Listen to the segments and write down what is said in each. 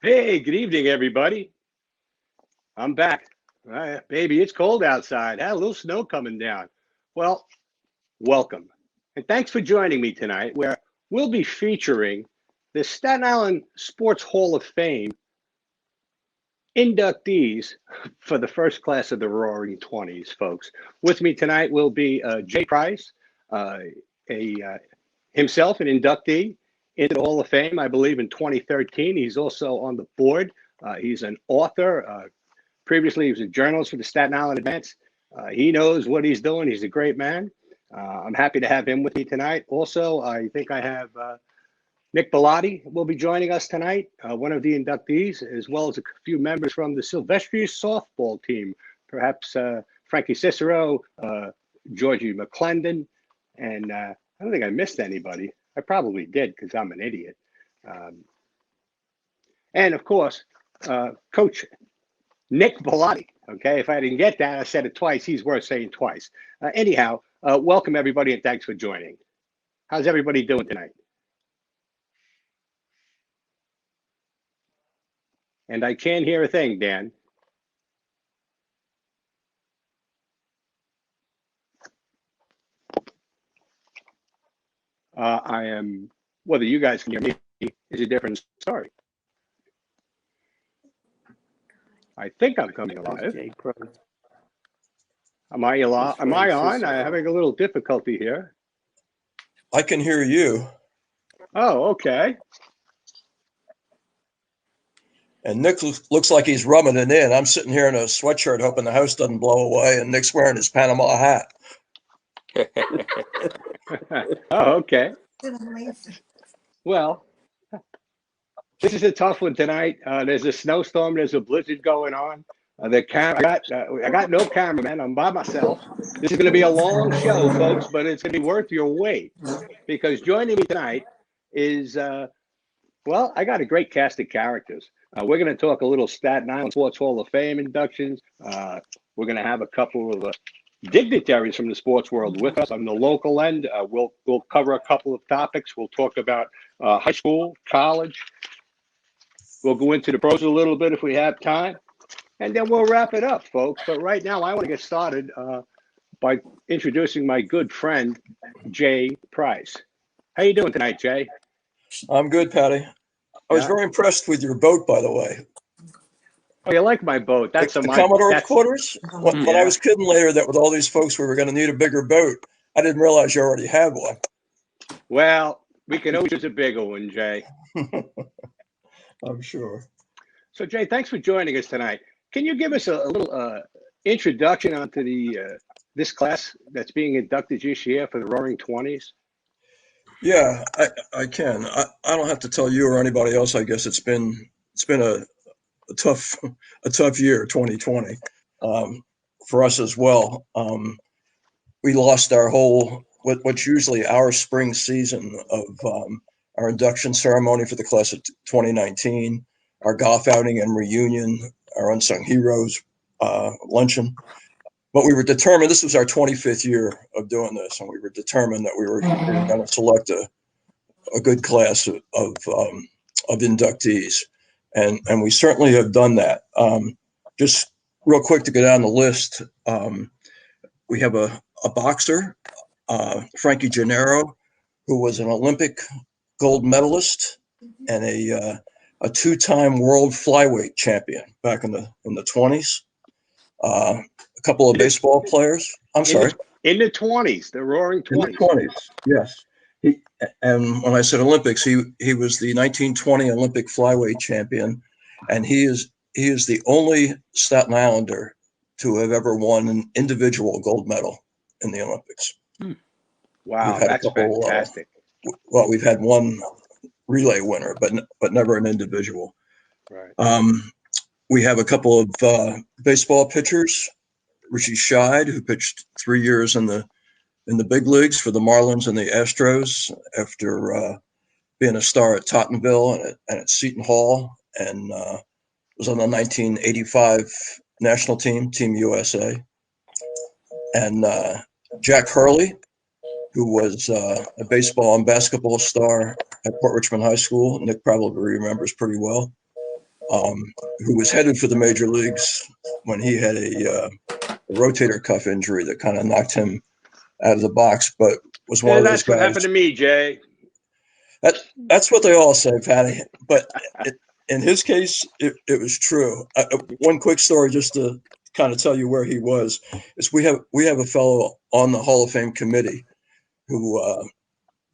Hey, good evening, everybody. I'm back. Baby, it's cold outside. Had a little snow coming down. Well, welcome. And thanks for joining me tonight, where we'll be featuring the Staten Island Sports Hall of Fame inductees for the first class of the Roaring Twenties, folks. With me tonight will be Jay Price, uh, a himself an inductee into the Hall of Fame, I believe, in 2013. He's also on the board. He's an author. Previously, he was a journalist for the Staten Island Advance. He knows what he's doing. He's a great man. I'm happy to have him with me tonight. Also, I think I have Nick Bellotti will be joining us tonight, one of the inductees, as well as a few members from the Silvestri softball team, perhaps Frankie Cicero, Georgie McClendon, and I don't think I missed anybody. I probably did because I'm an idiot. And of course, Coach Nick Bellotti. Okay, if I didn't get that, I said it twice. He's worth saying twice. Anyhow, welcome everybody and thanks for joining. How's everybody doing tonight? And I can't hear a thing, Dan. I am, whether you guys can hear me is a different story. I think I'm coming alive. Am I alive? Am I on? I'm having a little difficulty here. I can hear you. Oh, okay. And Nick looks like he's rubbing it in. I'm sitting here in a sweatshirt hoping the house doesn't blow away, and Nick's wearing his Panama hat. Oh, okay. Well, this is a tough one tonight. There's a snowstorm. There's a blizzard going on. I got no cameraman. I'm by myself. This is going to be a long show, folks, but it's going to be worth your wait because joining me tonight is, well, I got a great cast of characters. We're going to talk a little Staten Island Sports Hall of Fame inductions. We're going to have a couple of dignitaries from the sports world with us on the local end. We'll cover a couple of topics. We'll talk about high school, college. We'll go into the pros a little bit if we have time, and then we'll wrap it up, folks. But right now, I want to get started by introducing my good friend, Jay Price. How you doing tonight, Jay? I'm good, Patty. I was very impressed with your boat, by the way. Oh, you like my boat? That's the Commodore quarters? When I was kidding later that with all these folks we were going to need a bigger boat, I didn't realize you already had one. Well, we can always use a bigger one, Jay. I'm sure. So, Jay, thanks for joining us tonight. Can you give us a little introduction onto the this class that's being inducted this year for the Roaring Twenties? Yeah, I can. I don't have to tell you or anybody else. I guess it's been a tough year, 2020, for us as well. We lost our whole what's usually our spring season of our induction ceremony for the class of 2019, our golf outing and reunion, our unsung heroes luncheon. But we were determined. This was our 25th year of doing this, and we were determined that we were going to select a good class of inductees, and we certainly have done that. Just real quick to go down the list, we have a boxer, Frankie Gennaro, who was an Olympic gold medalist and a two-time world flyweight champion back in the 20s. A couple of baseball players. I'm sorry. In the 20s, the Roaring 20s. In the 20s, yes. And when I said Olympics, he was the 1920 Olympic flyweight champion, and he is the only Staten Islander to have ever won an individual gold medal in the Olympics. Wow, that's fantastic. Well, we've had one relay winner, but never an individual. Right. We have a couple of baseball pitchers. Richie Scheid, who pitched 3 years in the big leagues for the Marlins and the Astros after being a star at Tottenville and at Seton Hall, and was on the 1985 national team, Team USA. And Jack Hurley, who was a baseball and basketball star at Port Richmond High School. Nick probably remembers pretty well. who was headed for the major leagues when he had a rotator cuff injury that kind of knocked him out of the box, but was one of those That's what guys. happened to me, Jay. That's what they all say, Patty. But in his case, it was true. One quick story, just to kind of tell you where he was, is we have a fellow on the Hall of Fame committee who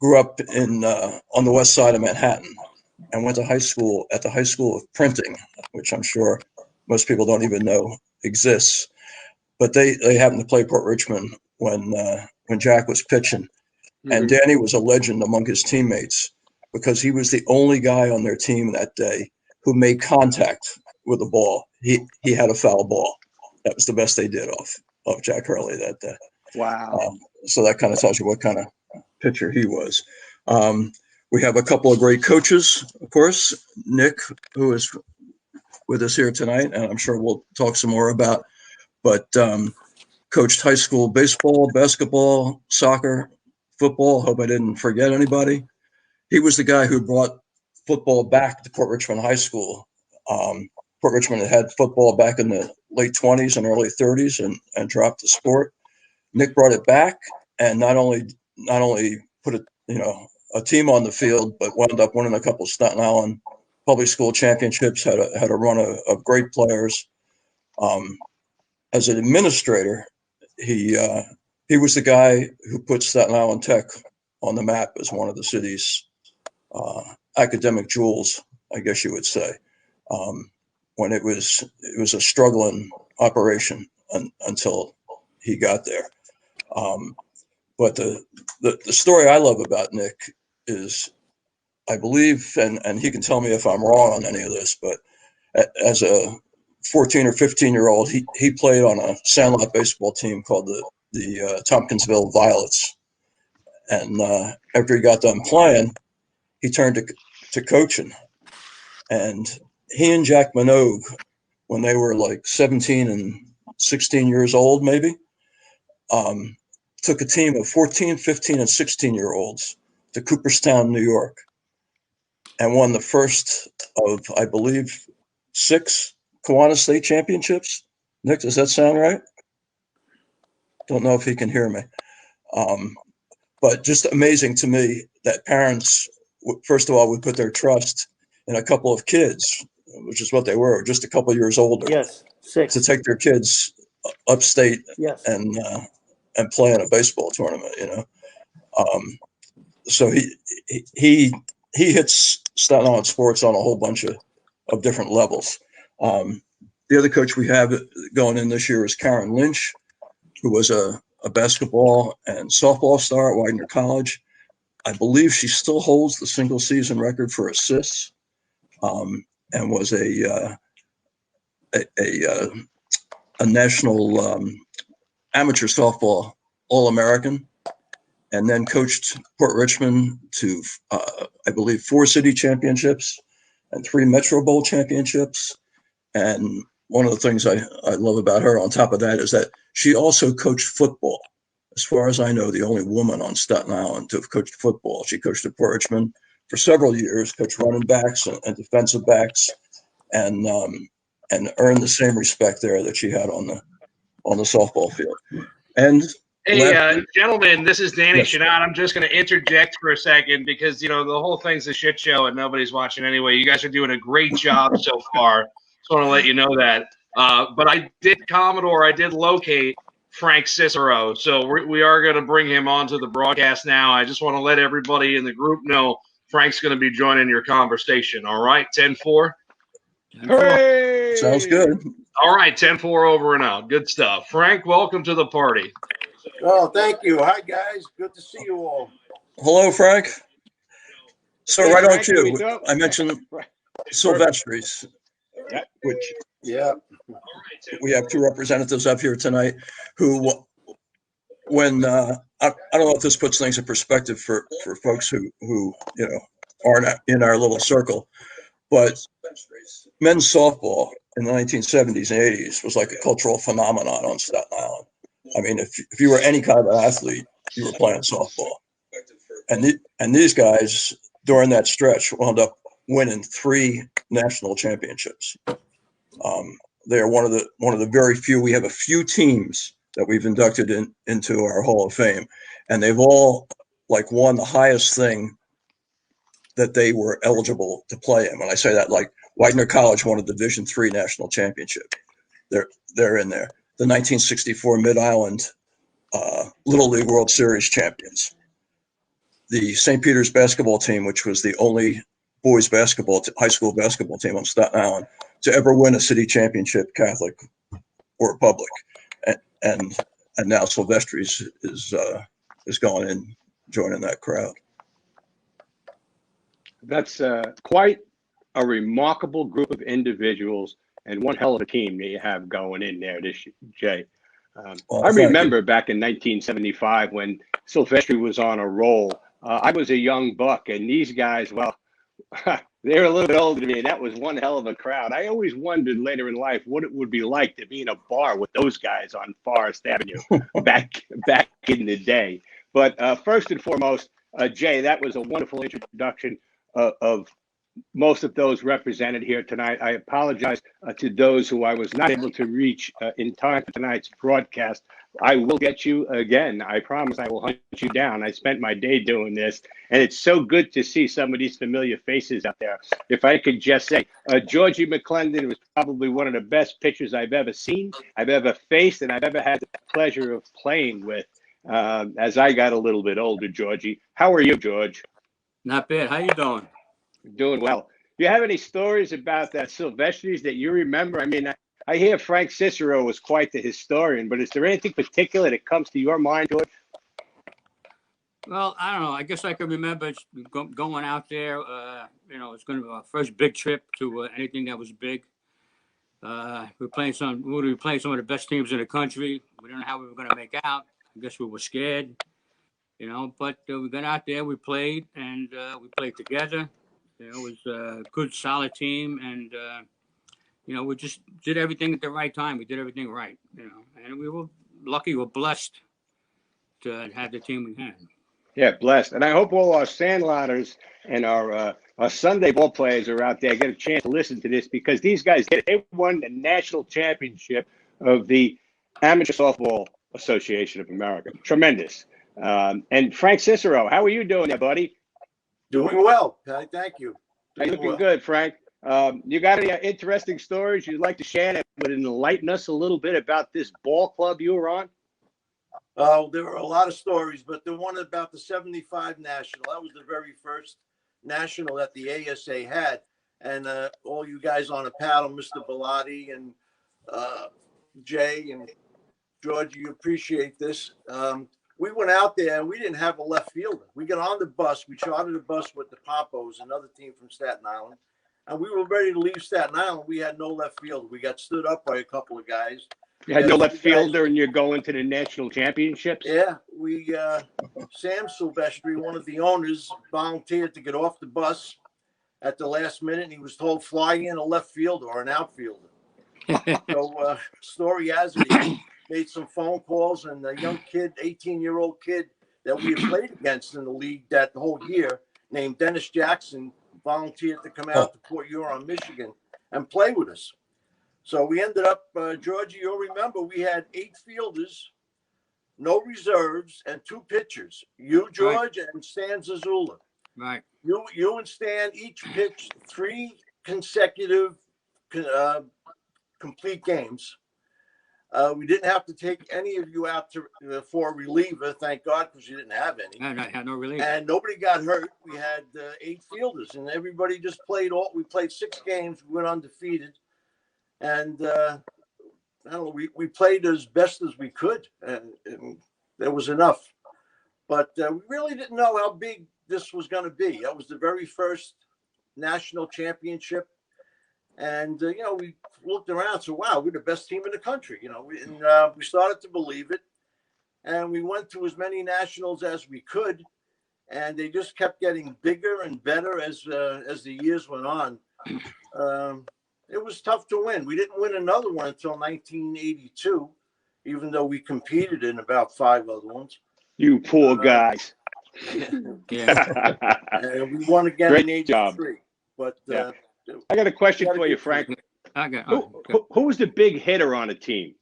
grew up on the west side of Manhattan and went to high school at the High School of Printing, which I'm sure most people don't even know exists. But they happened to play Port Richmond when Jack was pitching. Mm-hmm. And Danny was a legend among his teammates because he was the only guy on their team that day who made contact with the ball. He had a foul ball. That was the best they did off Jack Hurley that day. Wow. So that kind of tells you what kind of pitcher he was. We have a couple of great coaches, of course. Nick, who is with us here tonight, and I'm sure we'll talk some more about, but coached high school baseball, basketball, soccer, football. Hope I didn't forget anybody. He was the guy who brought football back to Port Richmond High School. Port Richmond had football back in the late 20s and early 30s and dropped the sport. Nick brought it back and not only put a team on the field, but wound up winning a couple of Staten Island public school championships, had a run of great players. As an administrator, he was the guy who put Staten Island Tech on the map as one of the city's academic jewels, I guess you would say, when it was a struggling operation until he got there. But the story I love about Nick is, I believe, and he can tell me if I'm wrong on any of this, but as a 14 or 15-year-old, he played on a sandlot baseball team called the Tompkinsville Violets. And after he got done playing, he turned to coaching. And he and Jack Minogue, when they were like 17 and 16 years old, maybe, took a team of 14, 15, and 16-year-olds to Cooperstown, New York, and won the first of, I believe, 6 Kiwanis State championships. Nick, does that sound right? Don't know if he can hear me. But just amazing to me that parents, first of all, would put their trust in a couple of kids, which is what they were, just a couple of years older. Yes, 6. To take their kids upstate. Yes. And play in a baseball tournament, So he hits Staten Island sports on a whole bunch of different levels. The other coach we have going in this year is Karen Lynch, who was a basketball and softball star at Widener College. I believe she still holds the single season record for assists, and was a national amateur softball All-American, and then coached Port Richmond to, I believe, 4 city championships and 3 Metro Bowl championships. And one of the things I love about her on top of that is that she also coached football. As far as I know, the only woman on Staten Island to have coached football. She coached at Port Richmond for several years, coached running backs and defensive backs, and earned the same respect there that she had on the softball field. And hey, gentlemen, this is Danny Yes. Shannon. I'm just going to interject for a second because, the whole thing's a shit show and nobody's watching anyway. You guys are doing a great job so far. Just want to let you know that. But I did locate Frank Cicero. So we are going to bring him onto the broadcast now. I just want to let everybody in the group know Frank's going to be joining your conversation. All right, 10-4? Hooray! sounds good. All right, 10-4 over and out. Good stuff. Frank, welcome to the party. Oh, thank you. Hi, guys. Good to see you all. Hello, Frank. So Hey, right on Frank, here we cue, go. I mentioned Silvestris, which Yeah. we have 2 representatives up here tonight who, when I don't know if this puts things in perspective for folks who aren't in our little circle, but men's softball in the 1970s and 80s was like a cultural phenomenon on Staten Island. I mean, if you were any kind of an athlete, you were playing softball. And these guys during that stretch wound up winning 3 national championships. They are one of the very few. We have a few teams that we've inducted into our Hall of Fame, and they've all like won the highest thing that they were eligible to play in. When I say that, like Widener College won a Division III national championship. They're in there. The 1964 Mid-Island Little League World Series champions. The St. Peter's basketball team, which was the only boys basketball, high school basketball team on Staten Island to ever win a city championship, Catholic or public, and now Silvestris is going in, joining that crowd. That's quite a remarkable group of individuals and one hell of a team that you have going in there, Jay. I remember back in 1975 when Silvestri was on a roll. I was a young buck, and these guys, well, they were a little bit older than me, and that was one hell of a crowd. I always wondered later in life what it would be like to be in a bar with those guys on Forest Avenue back in the day. But first and foremost, Jay, that was a wonderful introduction of most of those represented here tonight. I apologize to those who I was not able to reach in time for tonight's broadcast. I will get you again. I promise I will hunt you down. I spent my day doing this, and it's so good to see some of these familiar faces out there. If I could just say, Georgie McClendon was probably one of the best pitchers I've ever seen, I've ever faced, and I've ever had the pleasure of playing with as I got a little bit older, Georgie. How are you, George? Not bad. How you doing? Doing well. Do you have any stories about that Silvestris that you remember? I mean, I hear Frank Cicero was quite the historian, but is there anything particular that comes to your mind, George? Well, I don't know. I guess I can remember going out there. It's going to be our first big trip to anything that was big. We were playing some of the best teams in the country. We didn't know how we were going to make out. I guess we were scared, But we got out there, we played, and we played together. It was a good, solid team, and we just did everything at the right time. We did everything right, and we were lucky, we're blessed to have the team we had. Yeah, blessed. And I hope all our Sandlotters and our Sunday ball players are out there, get a chance to listen to this, because these guys, they won the national championship of the Amateur Softball Association of America. Tremendous. And Frank Cicero, how are you doing there, buddy? Doing well. Thank you. You're looking good, Frank. You got any interesting stories you'd like to share that would enlighten us a little bit about this ball club you were on? There were a lot of stories, but the one about the 75 National, that was the very first National that the ASA had. And all you guys on the paddle, Mr. Bellotti and Jay and George, you appreciate this. We went out there and we didn't have a left fielder. We got on the bus. We chartered a bus with the Pompos, another team from Staten Island. And we were ready to leave Staten Island. We had no left fielder. We got stood up by a couple of guys. You had no left fielder and you're going to the national championships? Yeah. Sam Silvestri, one of the owners, volunteered to get off the bus at the last minute. And he was told, fly in a left fielder or an outfielder. So story as it is, made some phone calls, and a young kid, 18-year-old kid that we had played against in the league that whole year, named Dennis Jackson, volunteered to come out to Port Huron, Michigan, and play with us. So we ended up, Georgie, you'll remember, we had 8 fielders, no reserves, and 2 pitchers. You, George, right, and Stan Zazula. Right. You and Stan each pitched 3 consecutive complete games. We didn't have to take any of you out for a reliever, thank God, because you didn't have any. No, had no reliever. And nobody got hurt. We had 8 fielders, and everybody just played we played 6 games. We went undefeated. And I don't know, we played as best as we could, and there was enough. But we really didn't know how big this was going to be. That was the very first national championship. And, we looked around and said, wow, we're the best team in the country. We started to believe it. And we went to as many nationals as we could. And they just kept getting bigger and better as the years went on. It was tough to win. We didn't win another one until 1982, even though we competed in about 5 other ones. You poor guys. Yeah. And we won again in 83. But Yeah. I got a question we had a for you, good Frank. team. I got. Who was the big hitter on the team?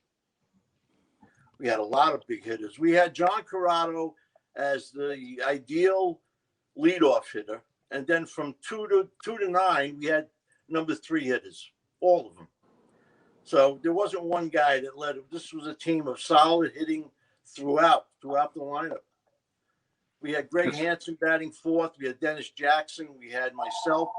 We had a lot of big hitters. We had John Corrado as the ideal leadoff hitter, and then from 2 to 9, we had number 3 hitters, all of them. So there wasn't one guy that led. This was a team of solid hitting throughout the lineup. We had Greg Hansen batting fourth. We had Dennis Jackson. We had myself,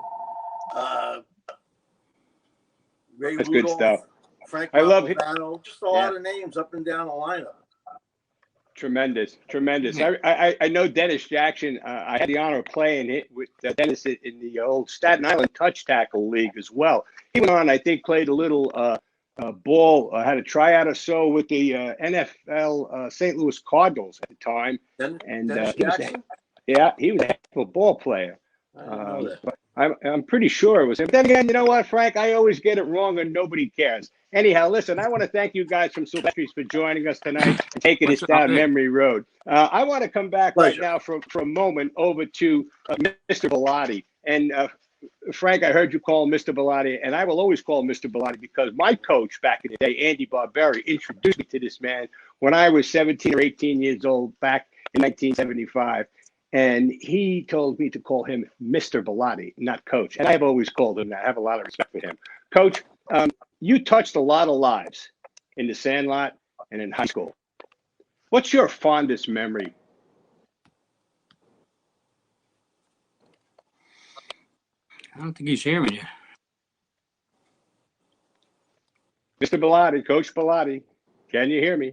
Ray That's Rudolph, good stuff. Frank I love Montalbano, just a lot of names up and down the lineup. Tremendous. Yeah. I know Dennis Jackson. I had the honor of playing it with Dennis in the old Staten Island Touch Tackle League as well. He went on, I think, played a little ball, had a tryout or so with the NFL St. Louis Cardinals at the time. Dennis Jackson? He was a heck of a ball player. I didn't know that. But I'm pretty sure it was him. But then again, you know what, Frank? I always get it wrong and nobody cares. Anyhow, listen, I want to thank you guys from Silvestri's for joining us tonight and taking us down memory road. I want to come back right now for a moment over to Mr. Bellotti. And Frank, I heard you call him Mr. Bellotti, and I will always call him Mr. Bellotti because my coach back in the day, Andy Barberi, introduced me to this man when I was 17 or 18 years old back in 1975. And he told me to call him Mr. Bellotti, not Coach. And I've always called him that. I have a lot of respect for him. Coach, you touched a lot of lives in the Sandlot and in high school. What's your fondest memory? I don't think he's hearing you. Mr. Bellotti, Coach Bellotti, can you hear me?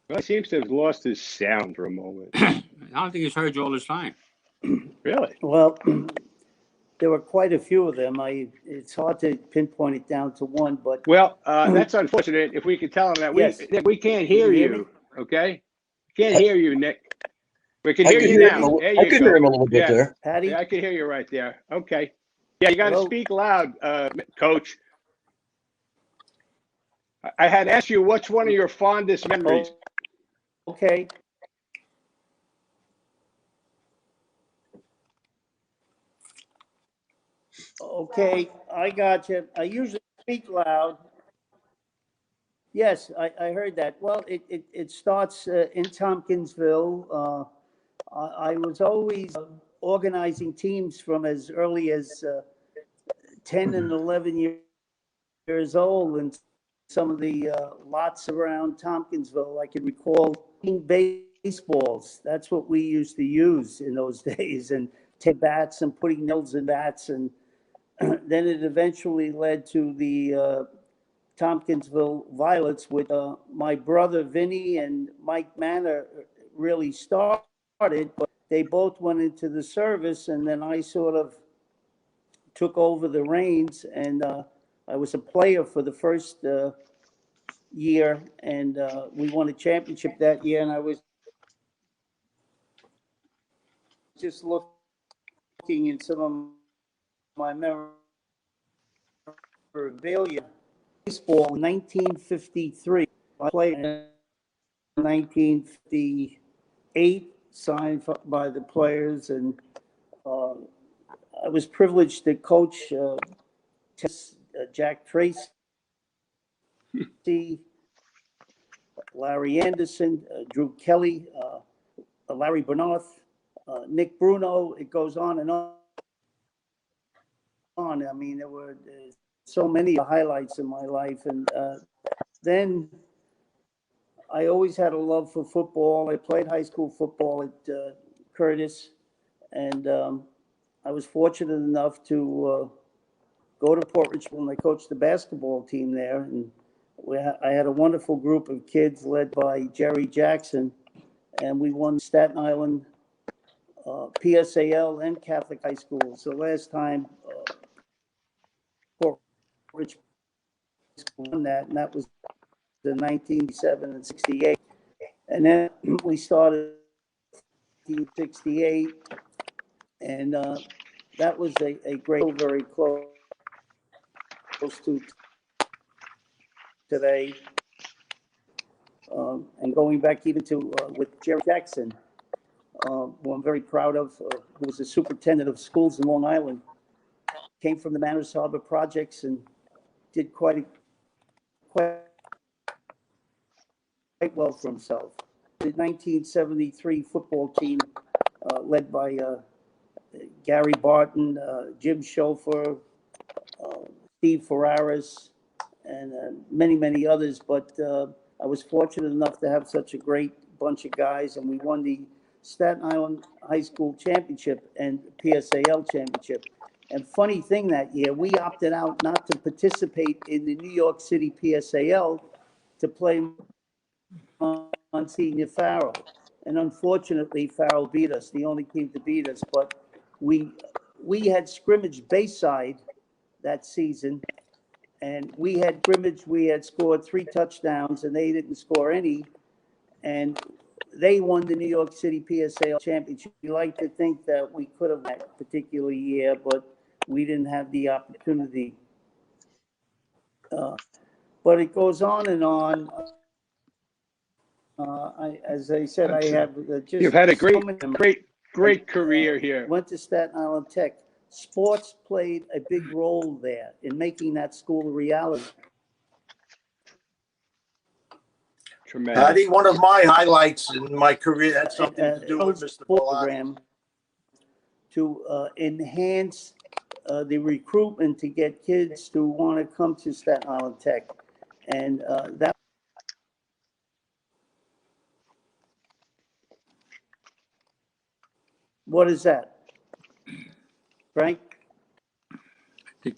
Well, he seems to have lost his sound for a moment. I don't think he's heard you all this time. Really? Well, there were quite a few of them. It's hard to pinpoint it down to one, but well, that's unfortunate. If we could tell him that we can't hear you, okay? Can't hear you, Nick. We can hear you now. I can hear him a little bit there. Patty? Yeah, I can hear you right there. Okay. Yeah, you got to speak loud, Coach. I had asked you what's one of your fondest memories. Okay. Okay, I got you. I usually speak loud. Yes, I heard that. Well, it starts in Tompkinsville. I was always organizing teams from as early as 10 and 11 years old, and some of the lots around Tompkinsville, I can recall baseballs. That's what we used to use in those days, and take bats and putting nails in bats. And then it eventually led to the Tompkinsville Violets with my brother Vinny and Mike Manor really started, but they both went into the service, and then I sort of took over the reins, and I was a player for the first year, and we won a championship that year, and I was just looking in some of my memorabilia. Baseball, 1953. I played in 1958, signed by the players, and I was privileged to coach Jack Tracy, Larry Anderson, Drew Kelly, Larry Bernarth, Nick Bruno. It goes on and on. I mean, there were so many highlights in my life. And then I always had a love for football. I played high school football at Curtis, and I was fortunate enough to go to Port Richmond, and I coached the basketball team there. And I had a wonderful group of kids led by Jerry Jackson, and we won Staten Island PSAL and Catholic high schools. The last time Port Richmond won that, and that was in 1967 and 68. And then we started in 1968, and that was a great, very close to today. And going back even to with Jerry Jackson, who I'm very proud of, who was the superintendent of schools in Long Island, came from the Manners Harbor projects and did quite well for himself. The 1973 football team, led by Gary Barton, Jim Schofer, Steve Ferraris, and many others. But I was fortunate enough to have such a great bunch of guys, and we won the Staten Island High School Championship and PSAL Championship. And funny thing that year, we opted out not to participate in the New York City PSAL to play Monsignor Farrell. And unfortunately, Farrell beat us, the only team to beat us. But we had scrimmage Bayside that season, and we had scrimmage. We had scored 3 touchdowns, and they didn't score any. And they won the New York City PSAL championship. We like to think that we could have that particular year, but we didn't have the opportunity. But it goes on and on. As I said, I have just. You've had a great career here. Went to Staten Island Tech. Sports played a big role there in making that school a reality. Tremendous. I think one of my highlights in my career had something to do with Mr. program to enhance the recruitment to get kids to want to come to Staten Island Tech, and that. What is that, Frank? I think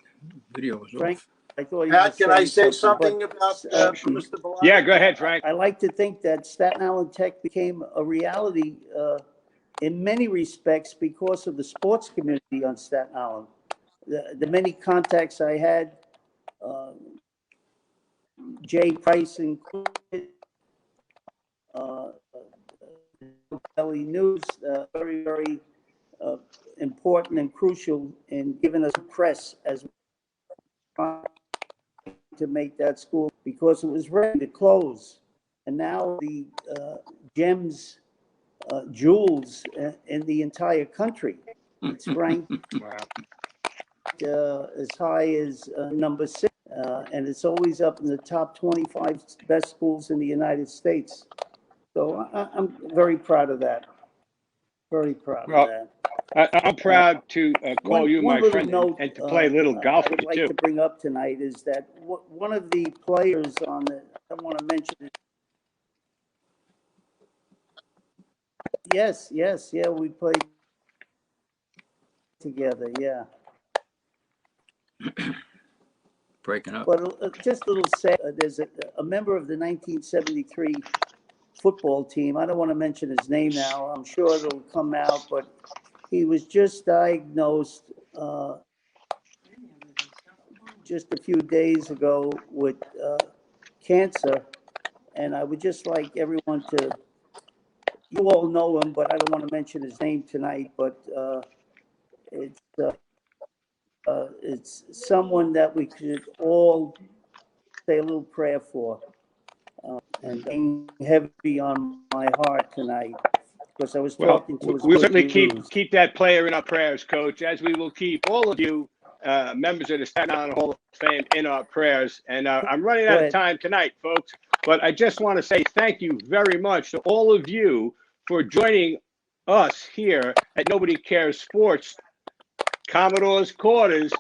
video was Frank, off. I thought you Pat, were can I say saying something about Mr. Bellagio? Yeah, go ahead, Frank. I like to think that Staten Island Tech became a reality in many respects because of the sports community on Staten Island. The many contacts I had, Jay Price included, Daily News, very important and crucial in giving us press as to make that school, because it was ready to close. And now the gems, jewels in the entire country. It's ranked as high as number 6, and it's always up in the top 25 best schools in the United States. So I'm very proud of that. Very proud of that. I'm proud to call you my friend and to play a little golf I would with you like too. to bring up tonight is that one of the players on the, I don't want to mention it. Yes, yeah, we played together, yeah. Breaking up. But just a little sad, there's a member of the 1973 football team. I don't want to mention his name now. I'm sure it'll come out, but he was just diagnosed just a few days ago with cancer. And I would just like everyone to, you all know him, but I don't want to mention his name tonight, but it's someone that we could all say a little prayer for. And being heavy on my heart tonight, because I was talking to his we'll certainly news. keep that player in our prayers, Coach, as we will keep all of you members of the Staten Island Hall of Fame in our prayers. And I'm running out of time tonight, folks, but I just want to say thank you very much to all of you for joining us here at Nobody Cares Sports, Commodore's Quarters.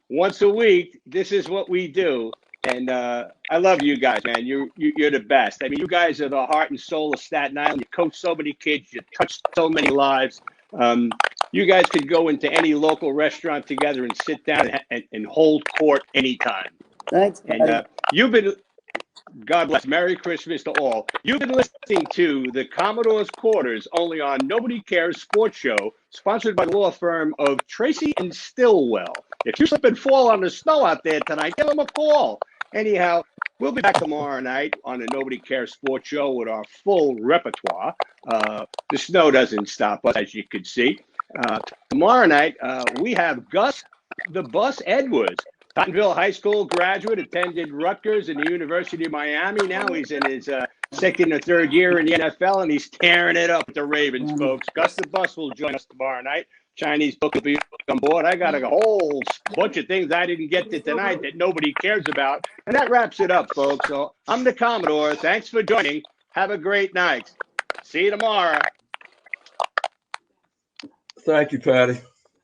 Once a week, this is what we do. And I love you guys, man. You're the best. I mean, you guys are the heart and soul of Staten Island. You coach so many kids. You touch so many lives. You guys could go into any local restaurant together and sit down and hold court anytime. Thanks. And you've been, God bless, Merry Christmas to all. You've been listening to the Commodore's Quarters, only on Nobody Cares Sports Show, sponsored by the law firm of Tracy and Stillwell. If you slip and fall on the snow out there tonight, give them a call. Anyhow, we'll be back tomorrow night on the Nobody Cares Sports Show with our full repertoire. The snow doesn't stop us, as you can see. Tomorrow night, we have Gus the Bus Edwards, Tottenville High School graduate, attended Rutgers and the University of Miami. Now he's in his second or third year in the NFL, and he's tearing it up with the Ravens, folks. Gus the Bus will join us tomorrow night. Chinese book will be on board. I got a whole bunch of things I didn't get to tonight that nobody cares about. And that wraps it up, folks. So I'm the Commodore. Thanks for joining. Have a great night. See you tomorrow. Thank you, Patty.